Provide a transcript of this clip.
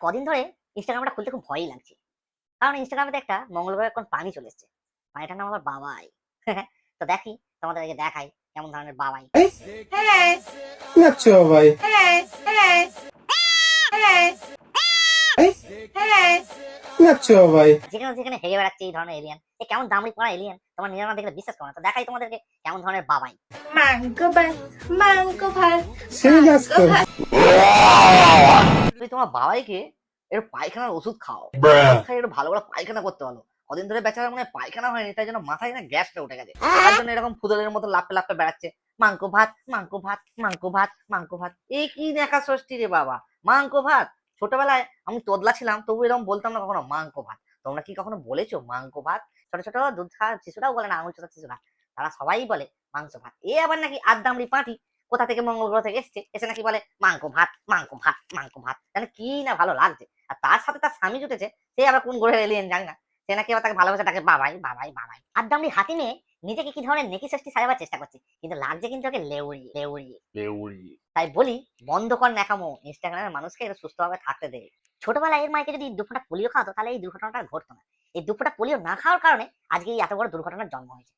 কদিন ধরে ইনস্টাগ্রামটা খুলতে খুব ভয়ই লাগছে। কারণ ইনস্টাগ্রামে একটা মঙ্গলবার এখন প্রাণী চলে এসেছে। প্রাণীটার নাম আমার বাবাই। তো দেখি তোমাদেরকে দেখাই কেমন ধরনের বাবাই। নাচো ভাই। নাচো ভাই। যেখানে যেখানে হেগে বেড়াচ্ছে এই ধরনের এলিয়েন, এ কেমন দামড়ি পড়া এলিয়েন, তোমার নিজের না দেখলে বিশ্বাস করো না। তো দেখাই তোমাদেরকে কেমন ধরনের বাবাই। মাংকো ভাত, মাংকো ভাত, সেই নাচ মাংকো ভাত। তুমি তোমার বাবাইকে একটু পায়খানার ওষুধ খাও, খাই একটু ভালো করে পায়খানা করতে পারো। কদিন ধরে বেচারা মনে হয় পায়খানা হয়নি, তাই জন্য মাথায় না গ্যাসটা উঠে গেছে, তার জন্য এরকম ফুদলের মতো লাফে লাফে বেড়াচ্ছে। মাংকো ভাত, মাংকো ভাত, মাংকো ভাত, মাংকো ভাত। এই কি দেখা ষষ্ঠী রে বাবা, মাংকো ভাত। ছোটবেলায় আমি তোদলা ছিলাম, তবু এরকম বলতাম না কখনো মাংকো ভাত। তোমরা কি কখনো বলেছো মাংকো ভাত? ছোট ছোট দুধ খাওয়া শিশুরাও বলে না, আঙুল চোখা শিশুরা, তারা সবাই বলে মাংস ভাত। এ আবার নাকি আদ্দামড়ি পাঁঠি কোথা থেকে মঙ্গল গ্রহ থেকে এসছে, এসে নাকি বলে মাংকো ভাত, মাংকো ভাত, মাংকো ভাত। তাহলে কি না ভালো লাগছে। আর তার সাথে তার স্বামী জুটেছে, সে আবার কোন গ্রহের এলিয়েন জানি না, সে নাকি আবার তাকে ভালোবাসে, তাকে বাবাই বাবাই বাবাই। আদ্দামড়ি হাতি নিয়ে নিজেকে কি ধরনের নেকি ষষ্ঠী সাজাবার চেষ্টা করছে, কিন্তু লাগছে কিন্তু ওকে লেউড়ি লেউড়ি লেউড়ি। তাই বলি বন্ধ কর ন্যাকামো, ইনস্টাগ্রামের মানুষকে একটু সুস্থভাবে থাকতে দে। ছোটবেলায় এর মাইকে যদি 2 ফোঁটা পোলিও খাওয়াতো, তাহলে এই দুর্ঘটনাটা ঘটতো না। এই 2 ফোঁটা পোলিও না খাওয়ার কারণে আজকে এই এত বড় দুর্ঘটনার জন্ম হয়েছে।